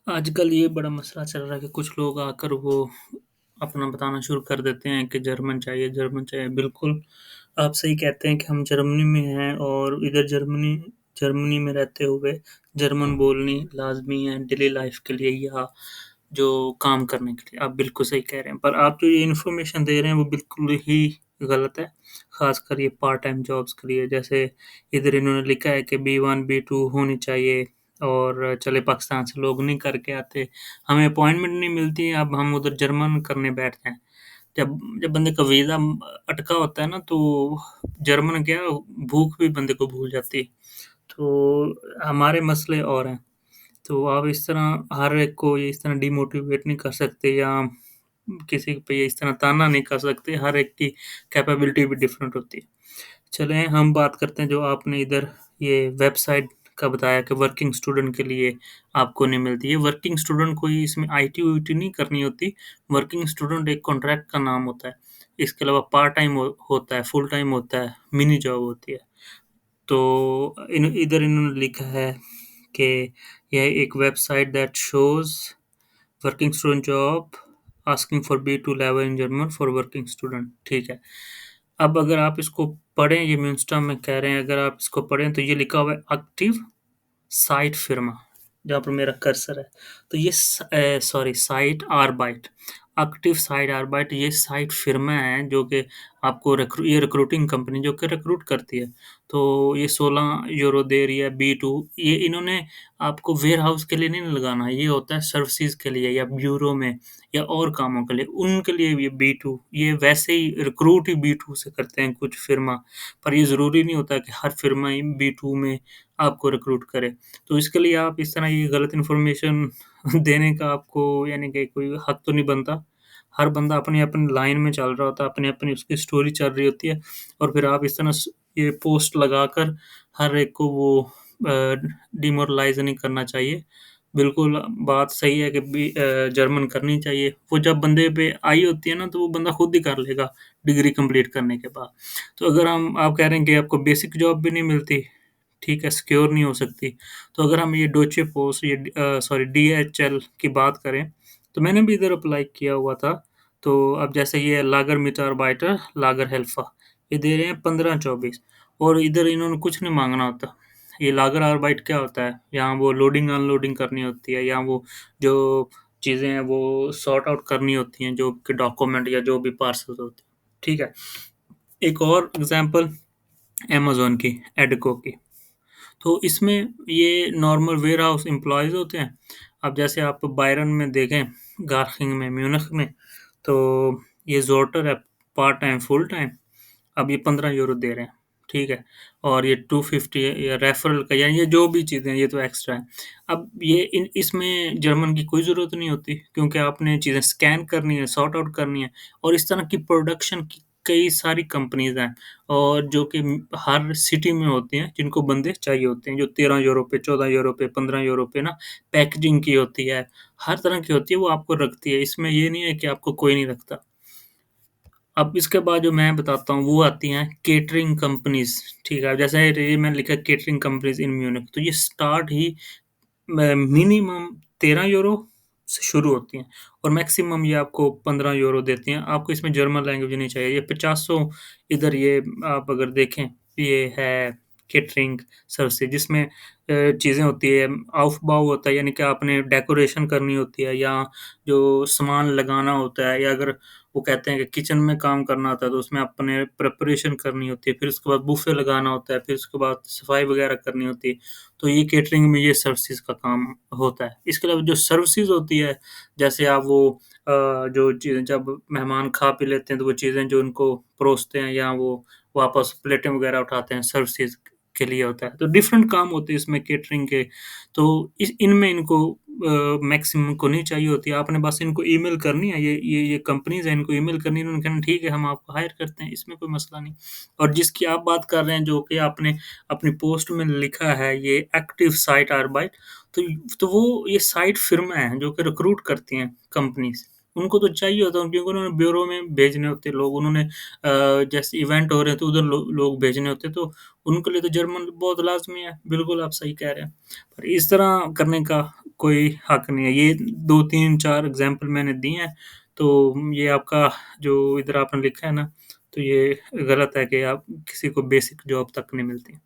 आजकल ये बड़ा मसला चल रहा है कि कुछ लोग आकर वो अपना बताना शुरू कर देते हैं कि जर्मन चाहिए, जर्मन चाहिए। बिल्कुल, आप सही कहते हैं कि हम जर्मनी में हैं और इधर जर्मनी जर्मनी में रहते हुए जर्मन बोलनी लाज़मी है डेली लाइफ़ के लिए या जो काम करने के लिए। आप बिल्कुल सही कह रहे हैं, पर आप जो ये इन्फॉर्मेशन दे रहे हैं वो बिल्कुल ही गलत है, ख़ासकर ये पार्ट टाइम जॉब्स के लिए। जैसे इधर इन्होंने लिखा है कि बी1, बी2 होनी चाहिए और चले पाकिस्तान से लोग नहीं करके आते, हमें अपॉइंटमेंट नहीं मिलती, अब हम उधर जर्मन करने बैठ जाएँ। जब जब बंदे का वीज़ा अटका होता है ना, तो जर्मन क्या भूख भी बंदे को भूल जाती है। तो हमारे मसले और हैं। तो आप इस तरह हर एक को ये इस तरह डिमोटिवेट नहीं कर सकते या किसी पे इस तरह ताना नहीं कर सकते, हर एक की कैपेबिलिटी भी डिफरेंट होती है। चलें हम बात करते हैं जो आपने इधर ये वेबसाइट का बताया कि वर्किंग स्टूडेंट के लिए आपको नहीं मिलती है। वर्किंग स्टूडेंट कोई इसमें आईटी-वाईटी नहीं करनी होती, वर्किंग स्टूडेंट एक कॉन्ट्रैक्ट का नाम होता है। इसके अलावा पार्ट टाइम होता है, फुल टाइम होता है, मिनी जॉब होती है। तो इधर इन्होंने लिखा है कि यह एक website that shows working student job asking for बी2 level in German for working student, ठीक है। अब अगर आप इसको पढ़ें, ये म्यूनस्टर में कह रहे हैं, अगर आप इसको पढ़ें तो ये लिखा हुआ है एक्टिव साइट फ़िर्मा, जहाँ पर मेरा कर्सर है। तो ये सॉरी साइट आर्बाइट, एक्टिव साइट आर्बाइट ये साइट फ़िर्मा है जो कि आपको ये रिक्रूटिंग कंपनी जो कि रिक्रूट करती है। तो ये 16 यूरो दे रही है बी2, ये इन्होंने आपको वेयरहाउस के लिए नहीं लगाना, ये होता है सर्विसेज़ के लिए या ब्यूरो में या और कामों के लिए, उनके लिए ये बी2, ये वैसे ही रिक्रूट ही बी2 से करते हैं कुछ फ़िर्मा, पर ये ज़रूरी नहीं होता कि हर फ़िर्मा ही बी2 में आपको रिक्रूट करे। तो इसके लिए आप इस तरह ये गलत इन्फॉर्मेशन देने का आपको यानी कि कोई हक तो नहीं बनता। हर बंदा अपनी-अपनी लाइन में चल रहा होता है, अपनी-अपनी उसकी स्टोरी चल रही होती है और फिर आप इस तरह ये पोस्ट लगाकर हर एक को वो डिमोरलाइज़ नहीं करना चाहिए। बिल्कुल बात सही है कि जर्मन करनी चाहिए। वो जब बंदे पे आई होती है ना, तो वो बंदा खुद ही कर लेगा डिग्री कंप्लीट करने के बाद। तो अगर आप कह रहे हैं कि आपको बेसिक जॉब भी नहीं मिलती, ठीक है, सिक्योर नहीं हो सकती। तो अगर हम ये डोइचे पोस्ट ये सॉरी डीएचएल की बात करें, तो मैंने भी इधर अप्लाई किया हुआ था। तो अब जैसे ये लागर मिटारबाइटर, लागर हेल्फा, ये दे रहे हैं 15-24 और इधर इन्होंने कुछ नहीं माँगना होता। ये लागर आर्बाइट क्या होता है? यहाँ वो लोडिंग अनलोडिंग करनी होती है या वो जो चीज़ें हैं वो सॉर्ट आउट करनी होती हैं, जो कि डॉक्यूमेंट या जो भी पार्सल्स होते हैं, ठीक है? एक और एग्ज़ाम्पल अमेज़न की, एडको की। तो इसमें ये नॉर्मल वेयरहाउस एम्प्लॉइज़ होते हैं। अब जैसे आप बायरन में देखें, गार्किंग में, म्यूनिख में, तो ये ज़ोटर है पार्ट टाइम, फुल टाइम। अब ये 15 यूरो दे रहे हैं, ठीक है? और ये 250 या रेफरल का या ये जो भी चीज़ें हैं, ये तो एक्स्ट्रा है। अब ये इसमें जर्मन की कोई ज़रूरत नहीं होती क्योंकि आपने चीज़ें स्कैन करनी है, सॉर्ट आउट करनी है और इस तरह की प्रोडक्शन की कई सारी कंपनीज़ हैं और जो कि हर सिटी में होती हैं, जिनको बंदे चाहिए होते हैं, जो 13 यूरो पे, 14 यूरो पे, 15 यूरो पे ना पैकेजिंग की होती है, हर तरह की होती है, वो आपको रखती है। इसमें ये नहीं है कि आपको कोई नहीं रखता। अब इसके बाद जो मैं बताता हूँ वो आती हैं केटरिंग कंपनीज़, ठीक है? जैसे ये मैंने लिखा है केटरिंग कंपनीज़ इन म्यूनिख, तो ये स्टार्ट ही मिनिमम 13 यूरो से शुरू होती हैं और मैक्सिमम ये आपको 15 यूरो देती हैं। आपको इसमें जर्मन लैंग्वेज नहीं चाहिए। ये 500 इधर ये आप अगर देखें, ये है केटरिंग सर्विसेज़ जिसमें चीज़ें होती है, aufbau होता है यानी कि आपने डेकोरेशन करनी होती है या जो सामान लगाना होता है या अगर वो कहते हैं कि किचन में काम करना होता है, तो उसमें आपने प्रिपरेशन करनी होती है, फिर उसके बाद बुफ़े लगाना होता है, फिर उसके बाद सफाई वगैरह करनी होती है। तो ये केटरिंग में ये सर्विसेज़ का काम होता है। इसके अलावा जो सर्विसेज़ होती है, जैसे आप वो जो चीज़ें जब मेहमान खा पी लेते हैं, तो वो चीज़ें जो उनको परोसते हैं या वो वापस प्लेटें वगैरह उठाते हैं, सर्विसेज़ के लिए होता है। तो डिफरेंट काम होते हैं इसमें केटरिंग के। तो इनमें इनको मैक्सिमम को नहीं चाहिए होती है। आपने बस इनको ईमेल करनी है, ये कंपनीज़ हैं, इनको ईमेल करनी है, इन्होंने कहना ठीक है, हम आपको हायर करते हैं, इसमें कोई मसला नहीं। और जिसकी आप बात कर रहे हैं, जो कि आपने अपनी पोस्ट में लिखा है, ये एक्टिव साइट आर्बाइट, तो वो ये साइट फ़िर्मा हैं, जो कि रिक्रूट करती हैं कंपनीज़। उनको तो चाहिए होता है क्योंकि उन्होंने ब्यूरो में भेजने होते हैं लोग, उन्होंने जैसे इवेंट हो रहे हैं, तो उधर लोग भेजने होते हैं, तो उनके लिए तो जर्मन बहुत लाज़मी है। बिल्कुल आप सही कह रहे हैं। पर इस तरह करने का कोई हक नहीं है। ये 2, 3, 4 एग्ज़ाम्पल मैंने दिए हैं, तो ये आपका जो इधर आपने लिखा है ना, तो ये गलत है कि आप किसी को बेसिक जॉब तक नहीं मिलती।